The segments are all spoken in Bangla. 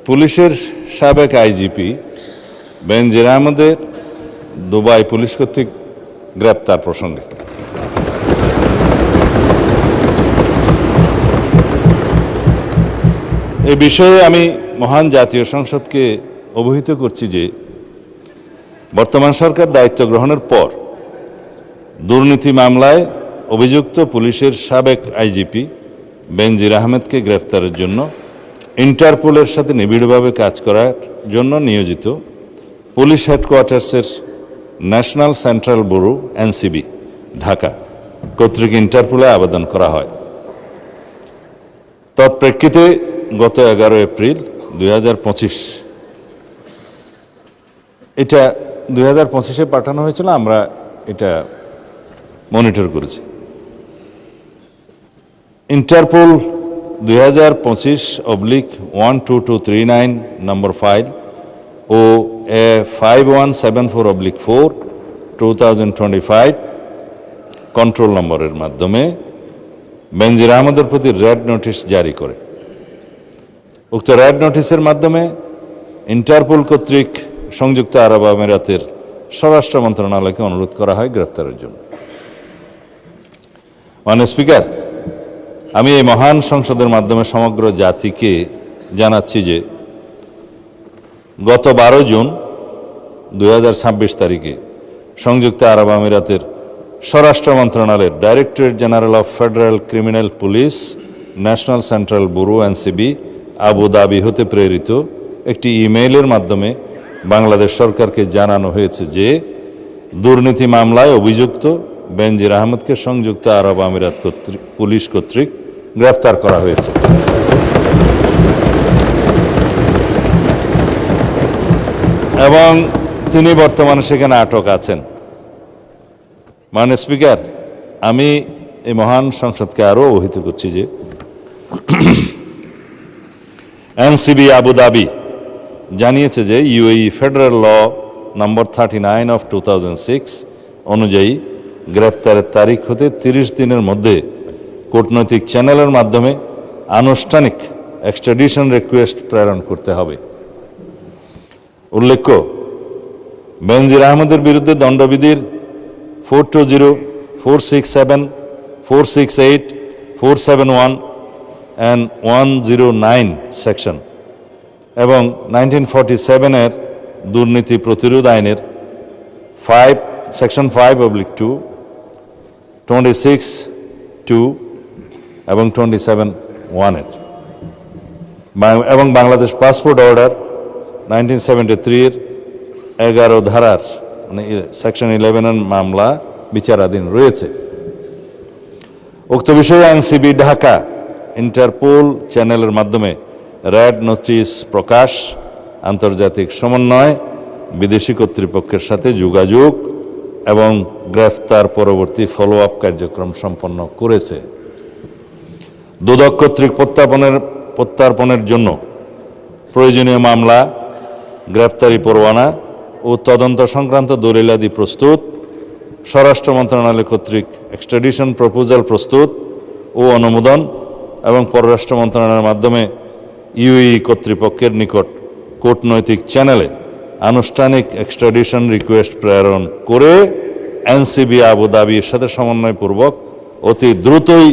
পুলিশের সাবেক আইজিপি বেনজির আহমেদের দুবাই পুলিশ কর্তৃক গ্রেপ্তার প্রসঙ্গে এ বিষয়ে আমি মহান জাতীয় সংসদকে অবহিত করছি যে বর্তমান সরকার দায়িত্ব গ্রহণের পর দুর্নীতি মামলায় অভিযুক্ত পুলিশের সাবেক আইজিপি বেনজির আহমেদকে গ্রেফতারের জন্য ইন্টারপোলের সাথে নিবিড়ভাবে কাজ করার জন্য নিয়োজিত পুলিশ হেডকোয়ার্টার্সের national central bureau NCB Dhaka কর্তৃক ইন্টারপোলে আবেদন করা হয়। তৎপ্রেক্ষিতে গত 11 এপ্রিল 2025 এটা 2025-এ পাঠানো হয়েছিল, আমরা এটা মনিটর করেছি। ইন্টারপোল 2025/12239 নম্বর ফাইল ও 5174/4 2025 কন্ট্রোল নম্বরের মাধ্যমে বেনজির আহমেদের প্রতি রেড নোটিশ জারি করে। উক্ত রেড নোটিশের মাধ্যমে ইন্টারপোল কর্তৃক সংযুক্ত আরব আমিরাতের স্বরাষ্ট্র মন্ত্রণালয়কে অনুরোধ করা হয় গ্রেফতারের জন্য। মাননীয় স্পিকার, আমি এই মহান সংসদের মাধ্যমে সমগ্র জাতিকে জানাচ্ছি যে গত 12 জুন 2026 তারিখে সংযুক্ত আরব আমিরাতের স্বরাষ্ট্র মন্ত্রণালয়ের directorate general of federal criminal police national central bureau NCB Abu Dhabi হতে প্রেরিত একটি ইমেইলের মাধ্যমে বাংলাদেশ সরকারকে জানানো হয়েছে যে দুর্নীতি মামলায় অভিযুক্ত বেনজির আহমেদকে সংযুক্ত আরব আমিরাত পুলিশ কর্তৃক গ্রেফতার করা হয়েছে। এবং তিনি বর্তমানে সেখানে আটক আছেন। মাননীয় স্পিকার, আমি এই মহান সংসদকে আরও অবহিত করছি যে এনসিবি আবুধাবি জানিয়েছে যে ইউএই ফেডারেল ল নম্বর 39/2006 অনুযায়ী গ্রেফতারের তারিখ হতে 30 দিনের মধ্যে কূটনৈতিক চ্যানেলের মাধ্যমে আনুষ্ঠানিক এক্সট্রাডিশন রিকোয়েস্ট প্রেরণ করতে হবে। উল্লেখ্য, বেনজির আহমেদের বিরুদ্ধে দণ্ডবিধির 420, 467, 468, 471 and 109 সেকশন এবং 1947-এর দুর্নীতি প্রতিরোধ আইনের সেকশন 5/2, 26(2) এবং 27(1) এবং বাংলাদেশ পাসপোর্ট অর্ডার 1973-এর 11 ধারার মানে সেকশন 11-এর মামলা বিচারাধীন রয়েছে। উক্ত বিষয়ে এনসিবি ঢাকা ইন্টারপোল চ্যানেলের মাধ্যমে রেড নোটিশ প্রকাশ, আন্তর্জাতিক সমন্বয়, বিদেশি কর্তৃপক্ষের সাথে যোগাযোগ এবং গ্রেফতার পরবর্তী ফলো আপ কার্যক্রম সম্পন্ন করেছে। দুদক কর্তৃক প্রত্যার্পণের জন্য প্রয়োজনীয় মামলা, গ্রেফতারি পরোয়ানা ও তদন্ত সংক্রান্ত দলিলাদি প্রস্তুত, স্বরাষ্ট্র মন্ত্রণালয় কর্তৃক এক্সট্রাডিশন প্রপোজাল প্রস্তুত ও অনুমোদন এবং পররাষ্ট্র মন্ত্রণালয়ের মাধ্যমে ইউএই কর্তৃপক্ষের নিকট কূটনৈতিক চ্যানেলে আনুষ্ঠানিক এক্সট্রাডিশন রিকোয়েস্ট প্রেরণ করে এনসিবি আবুধাবির সাথে সমন্বয়পূর্বক অতি দ্রুতই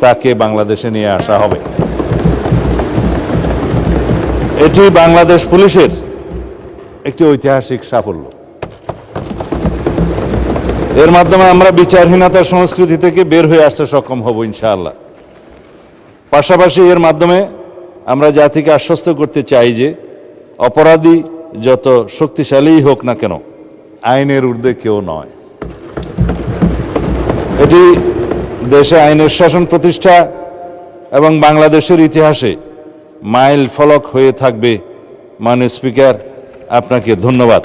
তাকে বাংলাদেশে নিয়ে আসা হবে। এটি বাংলাদেশ পুলিশের একটি ঐতিহাসিক সাফল্য। এর মাধ্যমে আমরা বিচারহীনতার সংস্কৃতি থেকে বের হয়ে আসতে সক্ষম হব ইনশাআল্লাহ। পাশাপাশি এর মাধ্যমে আমরা জাতিকে আশ্বস্ত করতে চাই যে অপরাধী যত শক্তিশালীই হোক না কেন, আইনের ঊর্ধ্বে কেউ নয়। এটি দেশে আইনের শাসন প্রতিষ্ঠা এবং বাংলাদেশের ইতিহাসে মাইল ফলক হয়ে থাকবে। মাননীয় স্পিকার, আপনাকে ধন্যবাদ।